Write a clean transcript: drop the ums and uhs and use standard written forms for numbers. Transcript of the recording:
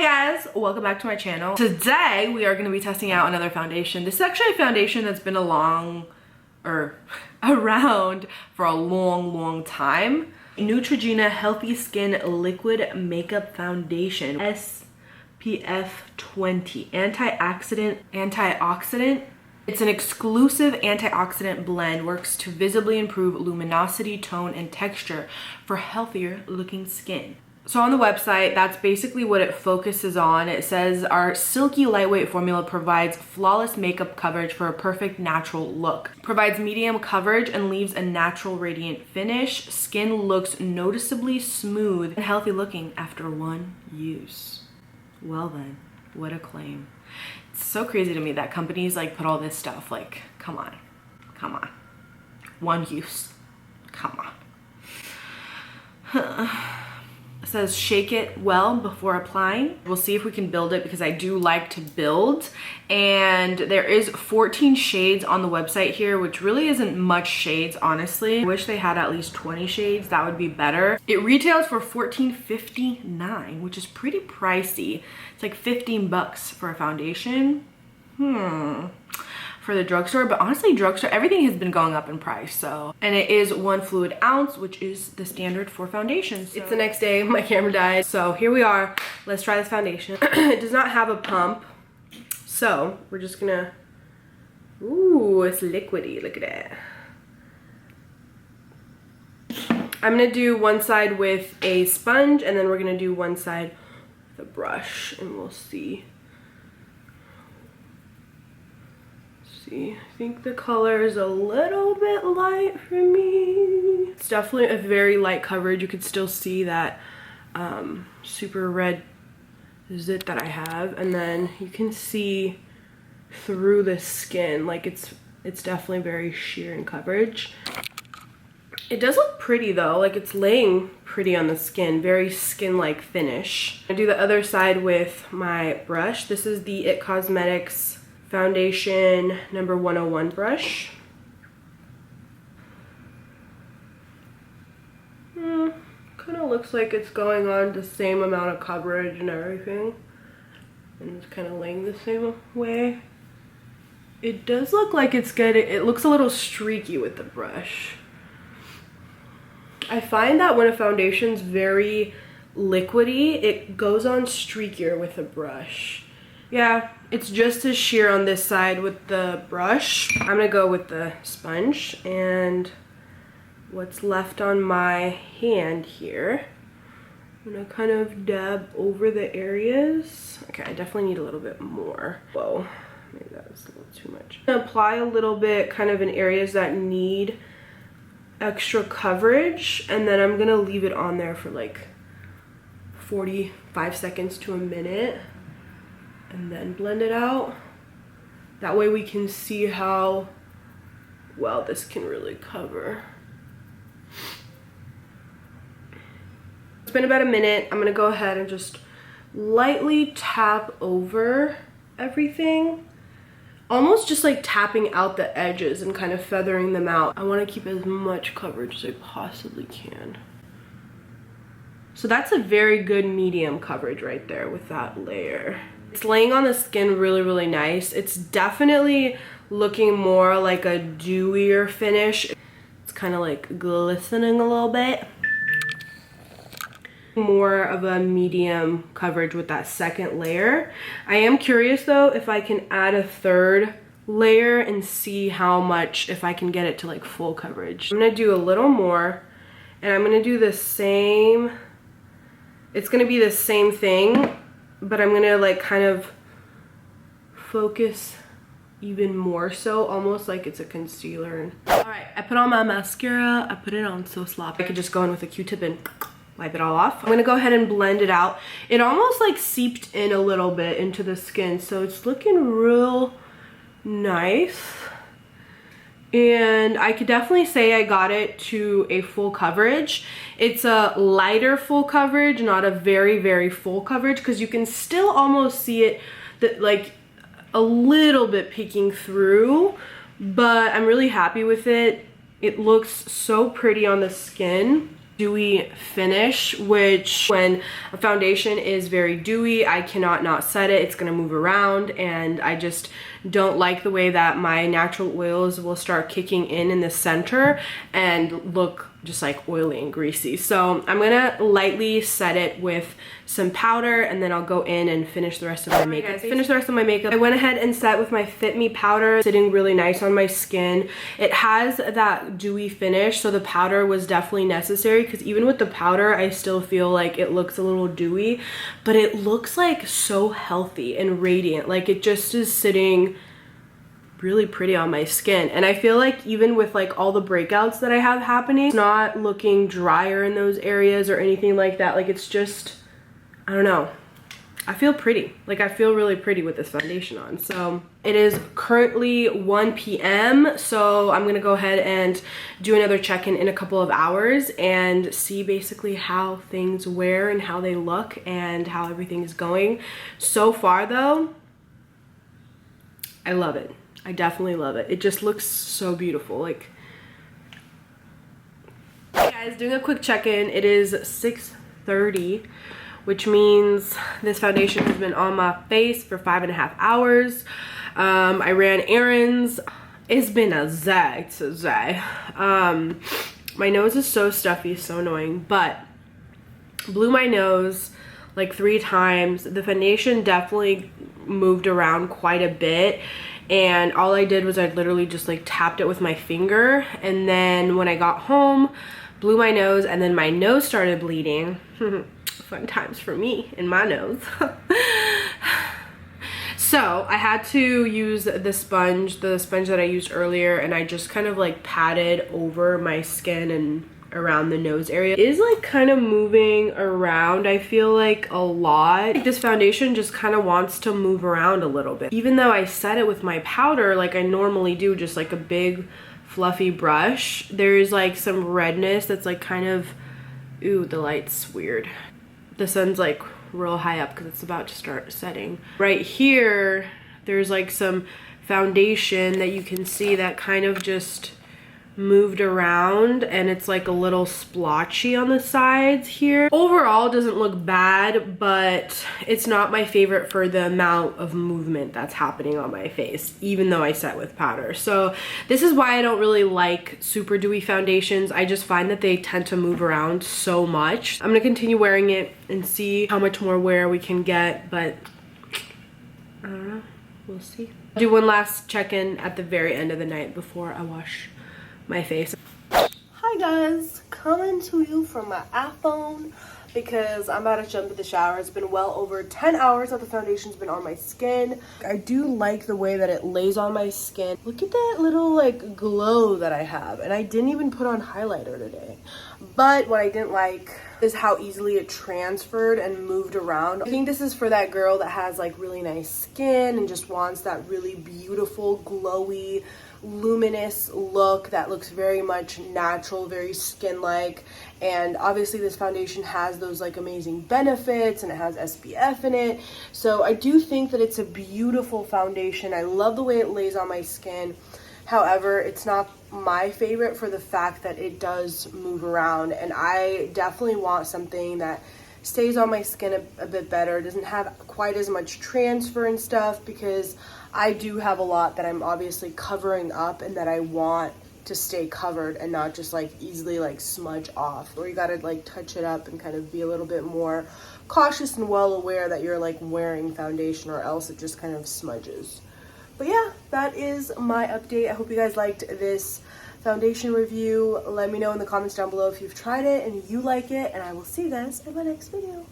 Hi guys, welcome back to my channel. Today we are going to be testing out another foundation. This is actually a foundation that's been around for a long time. Neutrogena Healthy Skin Liquid Makeup Foundation, SPF 20, antioxidant. It's an exclusive antioxidant blend, works to visibly improve luminosity, tone, and texture for healthier looking skin. So on the website, that's basically what it focuses on. It says our silky lightweight formula provides flawless makeup coverage for a perfect natural look. Provides medium coverage and leaves a natural radiant finish. Skin looks noticeably smooth and healthy looking after one use. Well then, what a claim. It's so crazy to me that companies like put all this stuff, like, come on. One use, come on. It says shake it well before applying. We'll see if we can build it because I do like to build. And there is 14 shades on the website here, which really isn't much shades, honestly. I wish they had at least 20 shades, that would be better. It retails for $14.59, which is pretty pricey. It's like 15 bucks for a foundation. For the drugstore, but honestly drugstore, everything has been going up in price. So, and it is 1 fluid ounce, which is the standard for foundations. So. It's the next day, my camera died, so here we are. Let's try this foundation. It does not have a pump, so we're just gonna, ooh, it's liquidy, look at that. I'm gonna do one side with a sponge, and then we're gonna do one side with a brush, and we'll see. I think the color is a little bit light for me. It's definitely a very light coverage. You could still see that super red zit that I have, and then you can see through the skin, like it's definitely very sheer in coverage. It does look pretty though, like it's laying pretty on the skin, very skin-like finish. I do the other side with my brush. This is the It Cosmetics Foundation number 101 brush. Kind of looks like it's going on the same amount of coverage and everything. And it's kind of laying the same way. It does look like it's good. It looks a little streaky with the brush. I find that when a foundation's very liquidy, it goes on streakier with a brush. Yeah, it's just as sheer on this side with the brush. I'm gonna go with the sponge, and what's left on my hand here, I'm gonna kind of dab over the areas. Okay, I definitely need a little bit more. Whoa, maybe that was a little too much. I'm gonna apply a little bit kind of in areas that need extra coverage, and then I'm gonna leave it on there for like 45 seconds to a minute. And then blend it out. That way we can see how well this can really cover. It's been about a minute. I'm gonna go ahead and just lightly tap over everything. Almost just like tapping out the edges and kind of feathering them out. I wanna keep as much coverage as I possibly can. So that's a very good medium coverage right there with that layer. It's laying on the skin really nice. It's definitely looking more like a dewier finish. It's kind of like glistening a little bit. More of a medium coverage with that second layer. I am curious though if I can add a third layer and see how much, if I can get it to like full coverage. I'm gonna do a little more, and I'm gonna do the same. It's gonna be the same thing, but I'm gonna like kind of focus even more so, almost like it's a concealer. All right, I put on my mascara. I put it on so sloppy. I could just go in with a Q-tip and wipe it all off. I'm gonna go ahead and blend it out. It almost like seeped in a little bit into the skin, so it's looking real nice. And I could definitely say I got it to a full coverage. It's a lighter full coverage, not a very full coverage, because you can still almost see it that like a little bit peeking through, but I'm really happy with it. It looks so pretty on the skin. dewy finish, which when a foundation is very dewy, I cannot not set it. It's gonna move around, and I just don't like the way that my natural oils will start kicking in the center and look just like oily and greasy. So I'm gonna lightly set it with some powder, and then I'll go in and finish the rest of my makeup. I went ahead and set with my Fit Me powder, sitting really nice on my skin. It has that dewy finish, so the powder was definitely necessary, because even with the powder, I still feel like it looks a little dewy, but it looks like so healthy and radiant. Like it just is sitting really pretty on my skin. And I feel like even with like all the breakouts that I have happening, it's not looking drier in those areas or anything like that. Like it's just, I don't know, I feel pretty. Like I feel really pretty with this foundation on. So it is currently 1 p.m. so I'm gonna go ahead and do another check-in in a couple of hours and see basically how things wear and how they look and how everything is going. So far though, I love it. I definitely love it. It just looks so beautiful. Like, hey guys, doing a quick check-in. It is 6:30, which means this foundation has been on my face for 5.5 hours. I ran errands. It's been a zag to zag. My nose is so stuffy, so annoying, but blew my nose like 3 times. The foundation definitely moved around quite a bit, and all I did was I literally just like tapped it with my finger, and then when I got home, blew my nose, and then my nose started bleeding. Fun times for me and my nose. So I had to use the sponge that I used earlier, and I just kind of like patted over my skin and around the nose area. It is like kind of moving around, I feel like, a lot. This foundation just kind of wants to move around a little bit. Even though I set it with my powder like I normally do, just like a big fluffy brush, there's like some redness that's like kind of, ooh, the light's weird. The sun's like real high up because it's about to start setting. Right here, there's like some foundation that you can see that kind of just moved around, and it's like a little splotchy on the sides here. Overall, it doesn't look bad, but it's not my favorite for the amount of movement that's happening on my face, even though I set with powder. So this is why I don't really like super dewy foundations. I just find that they tend to move around so much. I'm gonna continue wearing it and see how much more wear we can get, but I don't know, we'll see. I'll do one last check-in at the very end of the night before I wash my face. Hi guys, coming to you from my iPhone because I'm about to jump in the shower. It's been well over 10 hours that the foundation's been on my skin. I do like the way that it lays on my skin. Look at that little like glow that I have, and I didn't even put on highlighter today. But what I didn't like is how easily it transferred and moved around. I think this is for that girl that has like really nice skin and just wants that really beautiful, glowy, luminous look that looks very much natural, very skin-like. And obviously this foundation has those like amazing benefits, and it has SPF in it. So I do think that it's a beautiful foundation. I love the way it lays on my skin. However, it's not my favorite for the fact that it does move around, and I definitely want something that stays on my skin a bit better. It doesn't have quite as much transfer and stuff, because I do have a lot that I'm obviously covering up and that I want to stay covered and not just like easily like smudge off, or you gotta like touch it up and kind of be a little bit more cautious and well aware that you're like wearing foundation, or else it just kind of smudges. But yeah, that is my update. I hope you guys liked this foundation review. Let me know in the comments down below if you've tried it and you like it, and I will see you guys in my next video.